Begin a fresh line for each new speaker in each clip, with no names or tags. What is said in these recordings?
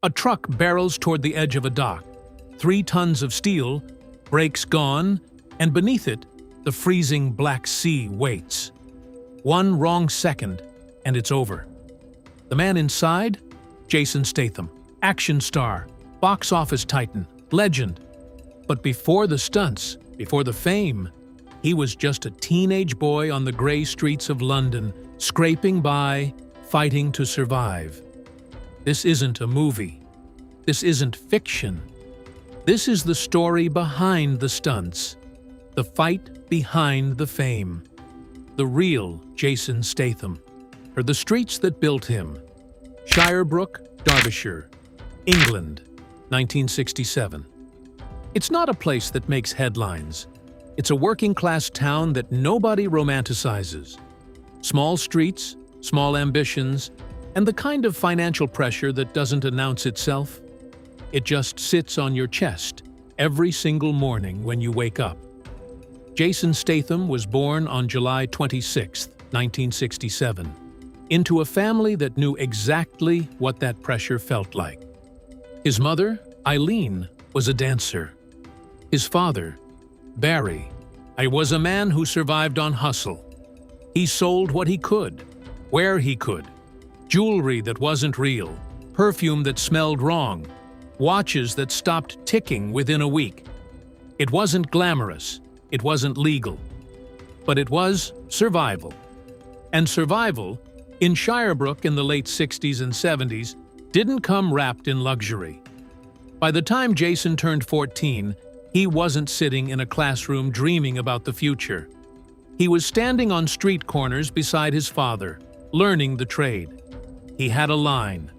A truck barrels toward the edge of a dock. 3 tons of steel, brakes gone, and beneath it, the freezing Black Sea waits. One wrong second, and it's over. The man inside? Jason Statham, action star, box office titan, legend. But before the stunts, before the fame, he was just a teenage boy on the grey streets of London, scraping by, fighting to survive. This isn't a movie. This isn't fiction. This is the story behind the stunts, the fight behind the fame. The real Jason Statham, or the streets that built him. Shirebrook, Derbyshire, England, 1967. It's not a place that makes headlines. It's a working-class town that nobody romanticizes. Small streets, small ambitions, and the kind of financial pressure that doesn't announce itself. It just sits on your chest every single morning when you wake up. Jason Statham was born on July 26, 1967, into a family that knew exactly what that pressure felt like. His mother, Eileen, was a dancer. His father, Barry, was a man who survived on hustle. He sold what he could, where he could. Jewelry that wasn't real, perfume that smelled wrong, watches that stopped ticking within a week. It wasn't glamorous, it wasn't legal, but it was survival. And survival, in Shirebrook in the late 60s and 70s, didn't come wrapped in luxury. By the time Jason turned 14, he wasn't sitting in a classroom dreaming about the future. He was standing on street corners beside his father, learning the trade. He had a line,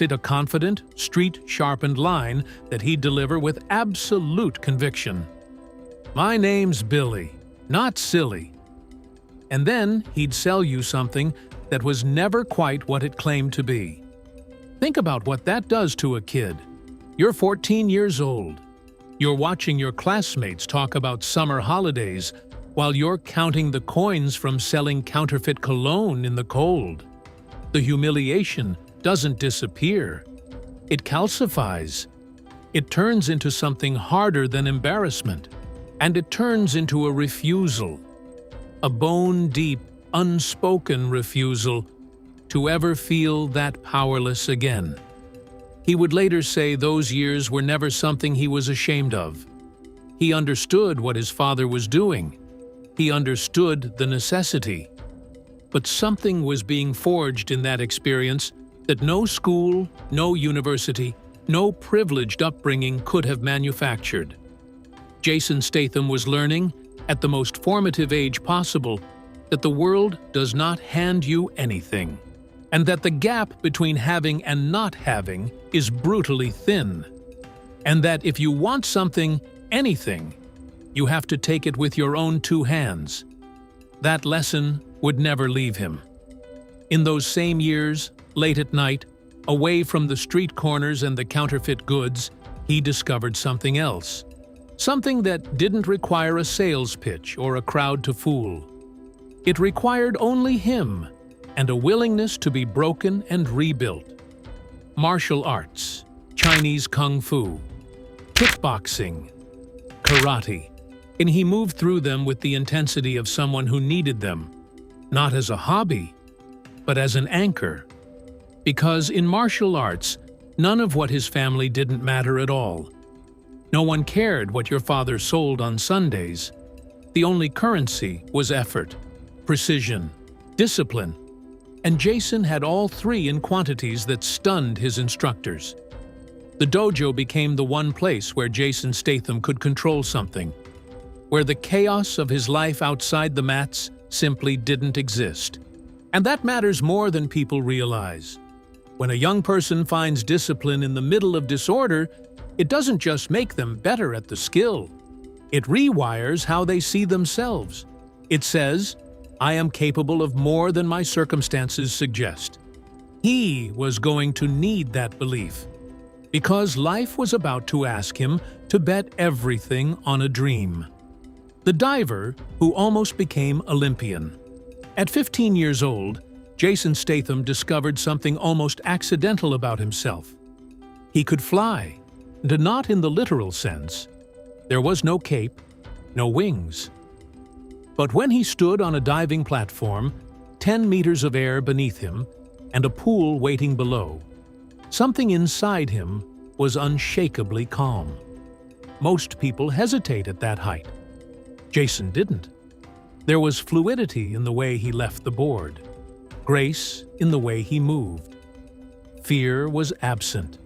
a confident, street-sharpened line that he'd deliver with absolute conviction. "My name's Billy, not silly." And then he'd sell you something that was never quite what it claimed to be. Think about what that does to a kid. You're 14 years old. You're watching your classmates talk about summer holidays while you're counting the coins from selling counterfeit cologne in the cold. The humiliation doesn't disappear. It calcifies. It turns into something harder than embarrassment. And it turns into a refusal. A bone-deep, unspoken refusal to ever feel that powerless again. He would later say those years were never something he was ashamed of. He understood what his father was doing. He understood the necessity. But something was being forged in that experience that no school, no university, no privileged upbringing could have manufactured. Jason Statham was learning, at the most formative age possible, that the world does not hand you anything, and that the gap between having and not having is brutally thin, and that if you want something, anything, you have to take it with your own 2 hands. That lesson would never leave him. In those same years, late at night, away from the street corners and the counterfeit goods, he discovered something else. Something that didn't require a sales pitch or a crowd to fool. It required only him and a willingness to be broken and rebuilt. Martial arts, Chinese kung fu, kickboxing, karate, and he moved through them with the intensity of someone who needed them, not as a hobby, but as an anchor. Because in martial arts, none of what his family didn't matter at all. No one cared what your father sold on Sundays. The only currency was effort, precision, discipline, and Jason had all 3 in quantities that stunned his instructors. The dojo became the one place where Jason Statham could control something, where the chaos of his life outside the mats simply didn't exist. And that matters more than people realize. When a young person finds discipline in the middle of disorder, it doesn't just make them better at the skill. It rewires how they see themselves. It says, "I am capable of more than my circumstances suggest." He was going to need that belief, because life was about to ask him to bet everything on a dream. The diver who almost became Olympian. At 15 years old, Jason Statham discovered something almost accidental about himself. He could fly, and not in the literal sense. There was no cape, no wings. But when he stood on a diving platform, 10 meters of air beneath him, and a pool waiting below, something inside him was unshakably calm. Most people hesitate at that height. Jason didn't. There was fluidity in the way he left the board, grace in the way he moved. Fear was absent.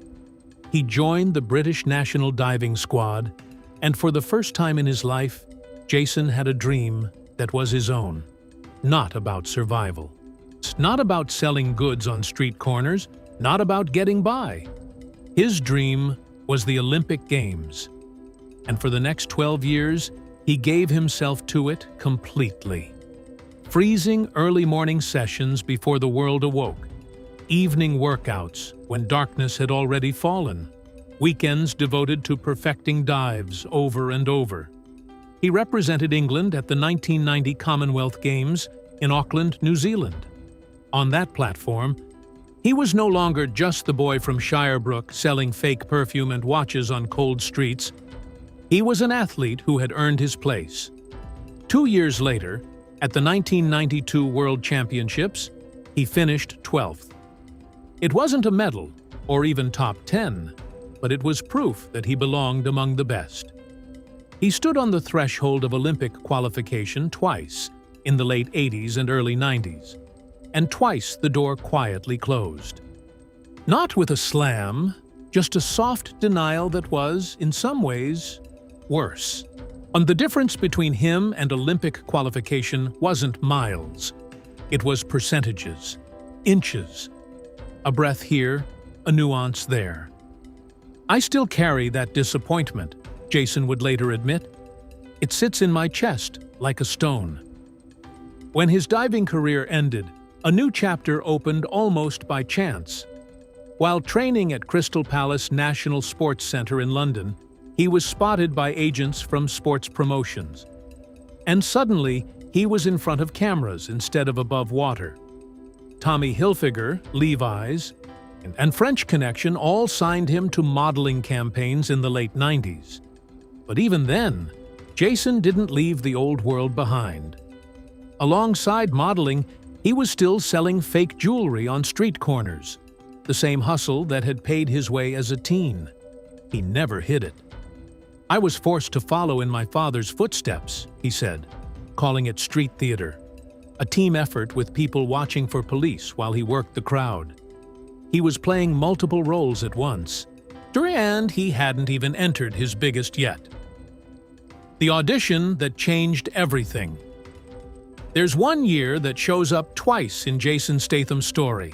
He joined the British National Diving Squad, and for the first time in his life, Jason had a dream that was his own, not about survival. It's not about selling goods on street corners, not about getting by. His dream was the Olympic Games, and for the next 12 years, he gave himself to it completely. Freezing early morning sessions before the world awoke, evening workouts when darkness had already fallen, weekends devoted to perfecting dives over and over. He represented England at the 1990 Commonwealth Games in Auckland, New Zealand. On that platform, he was no longer just the boy from Shirebrook selling fake perfume and watches on cold streets. He was an athlete who had earned his place. 2 years later, at the 1992 World Championships, he finished 12th. It wasn't a medal, or even top 10, but it was proof that he belonged among the best. He stood on the threshold of Olympic qualification twice, in the late 80s and early 90s, and twice the door quietly closed. Not with a slam, just a soft denial that was, in some ways, worse. And the difference between him and Olympic qualification wasn't miles. It was percentages, inches, a breath here, a nuance there. I still carry that disappointment, Jason would later admit. It sits in my chest like a stone. When his diving career ended, a new chapter opened almost by chance. While training at Crystal Palace National Sports Centre in London, he was spotted by agents from sports promotions. And suddenly, he was in front of cameras instead of above water. Tommy Hilfiger, Levi's, and French Connection all signed him to modeling campaigns in the late 90s. But even then, Jason didn't leave the old world behind. Alongside modeling, he was still selling fake jewelry on street corners, the same hustle that had paid his way as a teen. He never hid it. "I was forced to follow in my father's footsteps," he said, calling it street theater, a team effort with people watching for police while he worked the crowd. He was playing multiple roles at once, and he hadn't even entered his biggest yet. The audition that changed everything. There's one year that shows up twice in Jason Statham's story,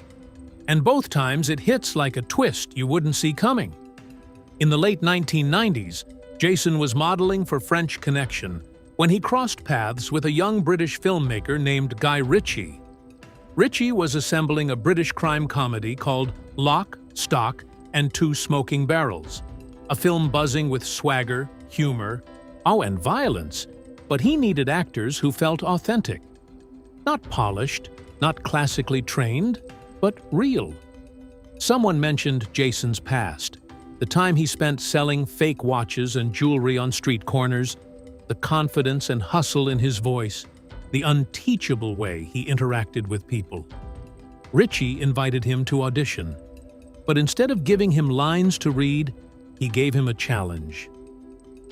and both times it hits like a twist you wouldn't see coming. In the late 1990s, Jason was modeling for French Connection when he crossed paths with a young British filmmaker named Guy Ritchie. Ritchie was assembling a British crime comedy called Lock, Stock, and Two Smoking Barrels, a film buzzing with swagger, humor, and violence, but he needed actors who felt authentic. Not polished, not classically trained, but real. Someone mentioned Jason's past, the time he spent selling fake watches and jewelry on street corners, the confidence and hustle in his voice, the unteachable way he interacted with people. Ritchie invited him to audition, but instead of giving him lines to read, he gave him a challenge.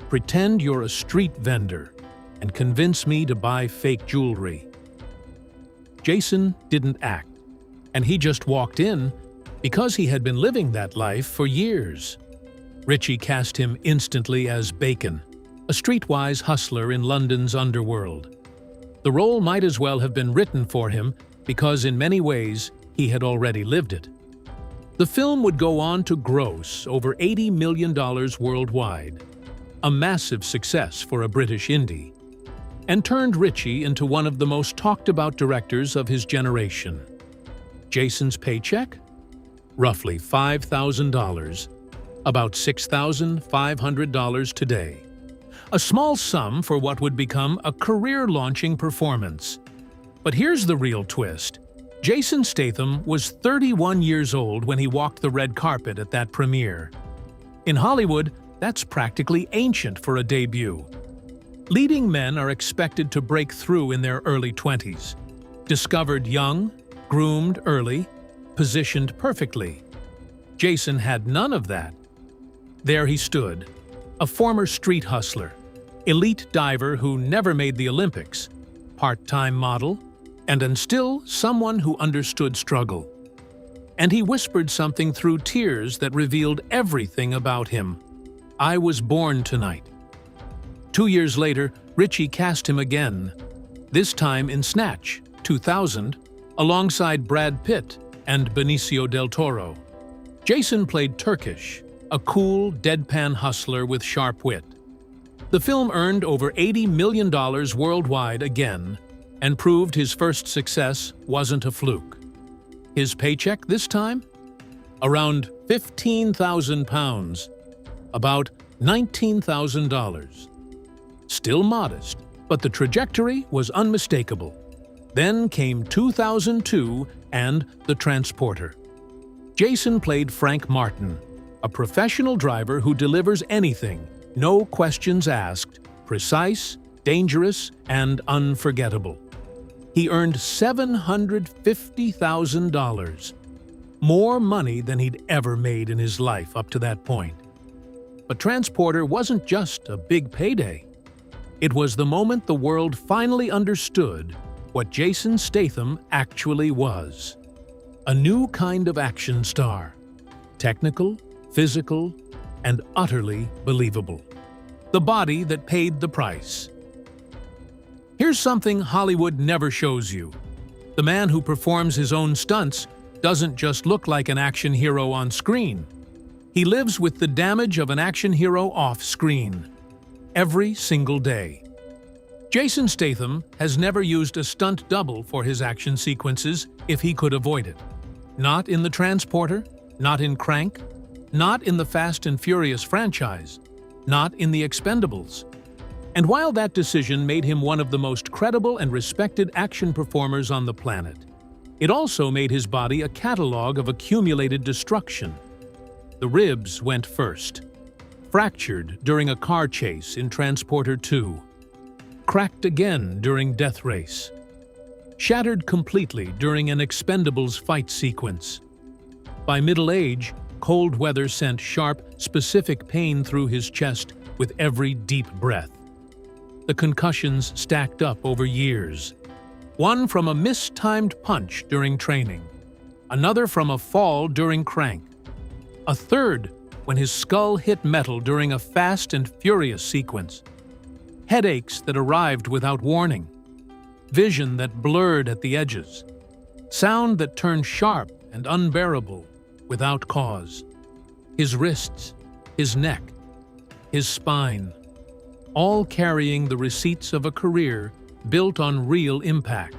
"Pretend you're a street vendor and convince me to buy fake jewelry." Jason didn't act, and he just walked in because he had been living that life for years. Ritchie cast him instantly as Bacon, a streetwise hustler in London's underworld. The role might as well have been written for him because in many ways he had already lived it. The film would go on to gross over $80 million worldwide, a massive success for a British indie, and turned Ritchie into one of the most talked-about directors of his generation. Jason's paycheck? Roughly $5,000, about $6,500 today. A small sum for what would become a career-launching performance. But here's the real twist. Jason Statham was 31 years old when he walked the red carpet at that premiere. In Hollywood, that's practically ancient for a debut. Leading men are expected to break through in their early 20s. Discovered young, groomed early, positioned perfectly. Jason had none of that. There he stood, a former street hustler, elite diver who never made the Olympics, part-time model, and still someone who understood struggle. And he whispered something through tears that revealed everything about him. "I was born tonight." 2 years later, Ritchie cast him again, this time in Snatch, 2000, alongside Brad Pitt and Benicio del Toro. Jason played Turkish, a cool, deadpan hustler with sharp wit. The film earned over $80 million worldwide again, and proved his first success wasn't a fluke. His paycheck this time? Around £15,000, about $19,000. Still modest, but the trajectory was unmistakable. Then came 2002 and The Transporter. Jason played Frank Martin, a professional driver who delivers anything, no questions asked, precise, dangerous, and unforgettable. He earned $750,000, more money than he'd ever made in his life up to that point. But Transporter wasn't just a big payday. It was the moment the world finally understood what Jason Statham actually was. A new kind of action star. Technical, physical, and utterly believable. The body that paid the price. Here's something Hollywood never shows you. The man who performs his own stunts doesn't just look like an action hero on screen. He lives with the damage of an action hero off screen. Every single day. Jason Statham has never used a stunt double for his action sequences if he could avoid it. Not in The Transporter, not in Crank, not in the Fast and Furious franchise, not in The Expendables. And while that decision made him one of the most credible and respected action performers on the planet, it also made his body a catalog of accumulated destruction. The ribs went first. Fractured during a car chase in Transporter 2. Cracked again during Death Race. Shattered completely during an Expendables fight sequence. By middle age, cold weather sent sharp, specific pain through his chest with every deep breath. The concussions stacked up over years. One from a mistimed punch during training. Another from a fall during Crank. A third when his skull hit metal during a Fast and Furious sequence. Headaches that arrived without warning. Vision that blurred at the edges. Sound that turned sharp and unbearable without cause. His wrists, his neck, his spine. All carrying the receipts of a career built on real impact.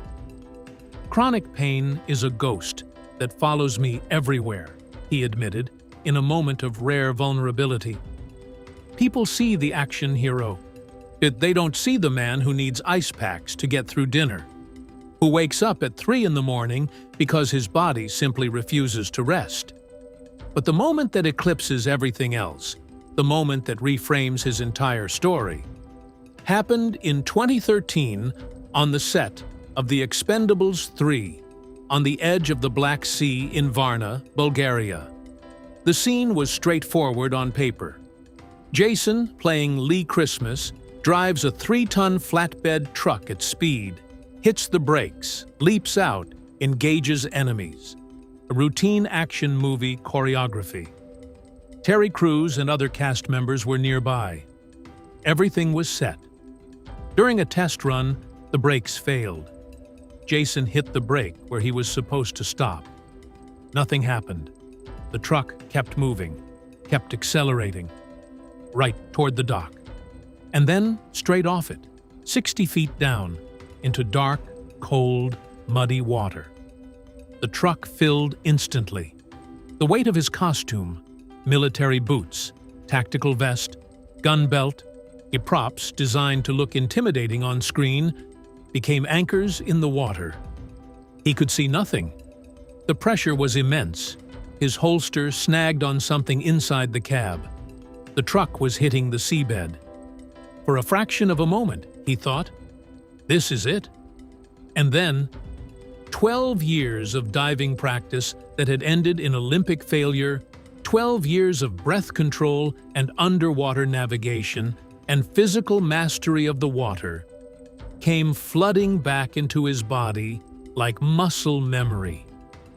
Chronic pain is a ghost that follows me everywhere, he admitted, in a moment of rare vulnerability. People see the action hero. They don't see the man who needs ice packs to get through dinner, who wakes up at 3 in the morning because his body simply refuses to rest. But the moment that eclipses everything else, the moment that reframes his entire story, happened in 2013 on the set of The Expendables 3, on the edge of the Black Sea in Varna, Bulgaria. The scene was straightforward on paper. Jason, playing Lee Christmas, drives a 3-ton flatbed truck at speed, hits the brakes, leaps out, engages enemies. A routine action movie choreography. Terry Crews and other cast members were nearby. Everything was set. During a test run, the brakes failed. Jason hit the brake where he was supposed to stop. Nothing happened. The truck kept moving, kept accelerating, right toward the dock. And then straight off it, 60 feet down, into dark, cold, muddy water. The truck filled instantly. The weight of his costume, military boots, tactical vest, gun belt, props designed to look intimidating on screen, became anchors in the water. He could see nothing. The pressure was immense. His holster snagged on something inside the cab. The truck was hitting the seabed. For a fraction of a moment, he thought, "This is it." And then, 12 years of diving practice that had ended in Olympic failure, 12 years of breath control and underwater navigation and physical mastery of the water, came flooding back into his body like muscle memory.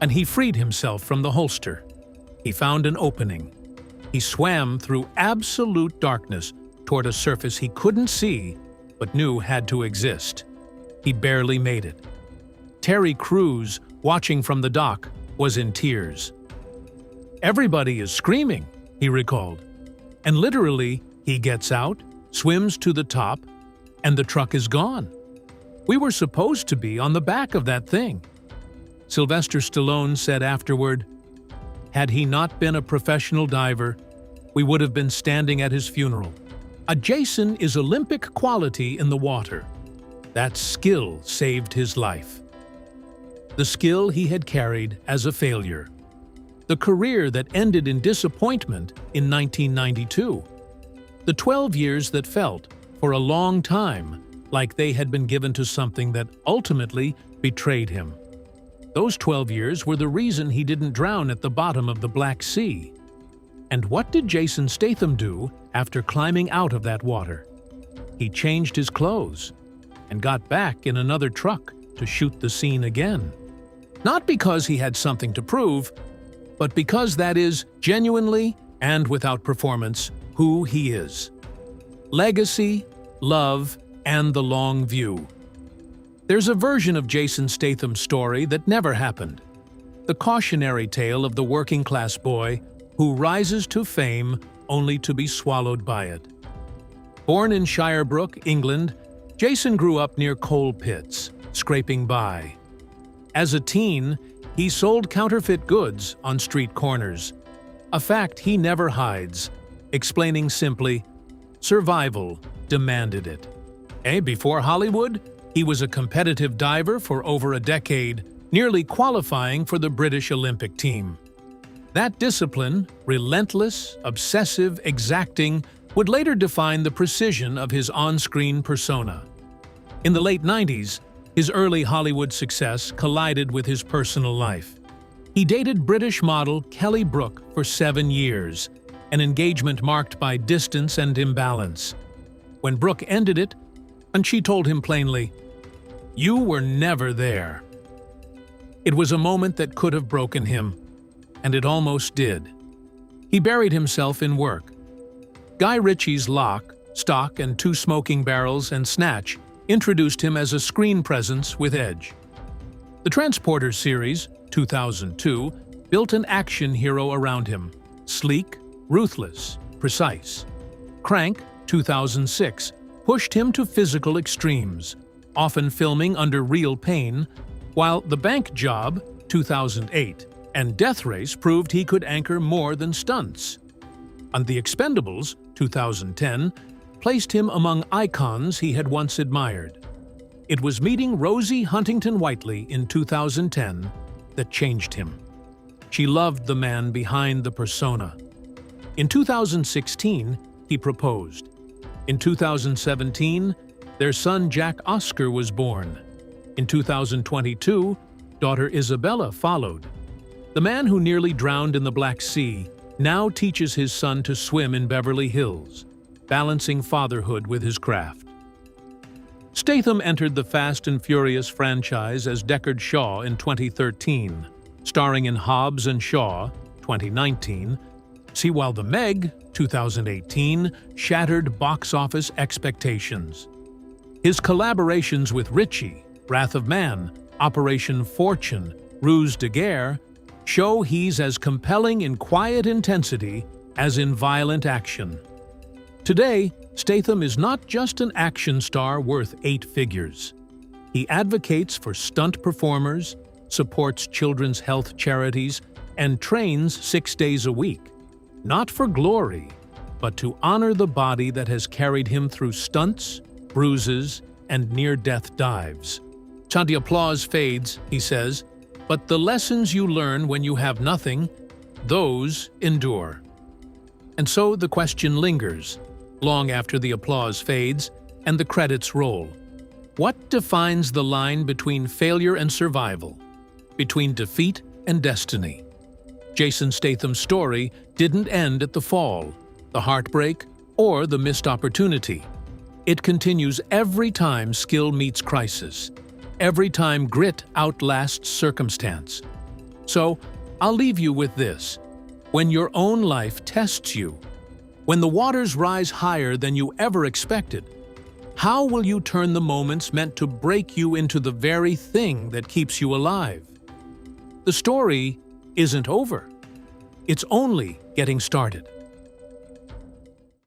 And he freed himself from the holster. He found an opening. He swam through absolute darkness toward a surface he couldn't see but knew had to exist. He barely made it. Terry Crews, watching from the dock, was in tears. "Everybody is screaming," he recalled. And literally, he gets out, swims to the top, and the truck is gone. "We were supposed to be on the back of that thing." Sylvester Stallone said afterward, "Had he not been a professional diver, we would have been standing at his funeral." A Jason is Olympic quality in the water. That skill saved his life. The skill he had carried as a failure. The career that ended in disappointment in 1992. The 12 years that felt, for a long time, like they had been given to something that ultimately betrayed him. Those 12 years were the reason he didn't drown at the bottom of the Black Sea. And what did Jason Statham do after climbing out of that water? He changed his clothes and got back in another truck to shoot the scene again. Not because he had something to prove, but because that is genuinely and without performance who he is. Legacy, love, and the long view. There's a version of Jason Statham's story that never happened. The cautionary tale of the working-class boy who rises to fame only to be swallowed by it. Born in Shirebrook, England, Jason grew up near coal pits, scraping by. As a teen, he sold counterfeit goods on street corners, a fact he never hides, explaining simply, survival demanded it. Before Hollywood, he was a competitive diver for over a decade, nearly qualifying for the British Olympic team. That discipline, relentless, obsessive, exacting, would later define the precision of his on-screen persona. In the late 90s, his early Hollywood success collided with his personal life. He dated British model Kelly Brook for 7 years, an engagement marked by distance and imbalance. When Brook ended it, and she told him plainly, "You were never there." It was a moment that could have broken him, and it almost did. He buried himself in work. Guy Ritchie's Lock, Stock and Two Smoking Barrels and Snatch introduced him as a screen presence with edge. The Transporter series, 2002, built an action hero around him, sleek, ruthless, precise. Crank, 2006, pushed him to physical extremes, often filming under real pain, while The Bank Job, 2008, and Death Race proved he could anchor more than stunts. And The Expendables, 2010, placed him among icons he had once admired. It was meeting Rosie Huntington-Whiteley in 2010 that changed him. She loved the man behind the persona. In 2016, he proposed. In 2017, their son Jack Oscar was born. In 2022, daughter Isabella followed. The man who nearly drowned in the Black Sea now teaches his son to swim in Beverly Hills, balancing fatherhood with his craft. Statham entered the Fast and Furious franchise as Deckard Shaw in 2013, starring in Hobbs and Shaw, 2019, while The Meg, 2018, shattered box office expectations. His collaborations with Ritchie, Wrath of Man, Operation Fortune, Ruse de Guerre, show he's as compelling in quiet intensity as in violent action. Today, Statham is not just an action star worth 8 figures. He advocates for stunt performers, supports children's health charities, and trains 6 days a week. Not for glory, but to honor the body that has carried him through stunts, bruises, and near-death dives. The applause fades, he says, but the lessons you learn when you have nothing, those endure. And so the question lingers, long after the applause fades and the credits roll. What defines the line between failure and survival, between defeat and destiny? Jason Statham's story didn't end at the fall, the heartbreak, or the missed opportunity. It continues every time skill meets crisis, every time grit outlasts circumstance. So, I'll leave you with this. When your own life tests you, when the waters rise higher than you ever expected, how will you turn the moments meant to break you into the very thing that keeps you alive? The story isn't over. It's only getting started.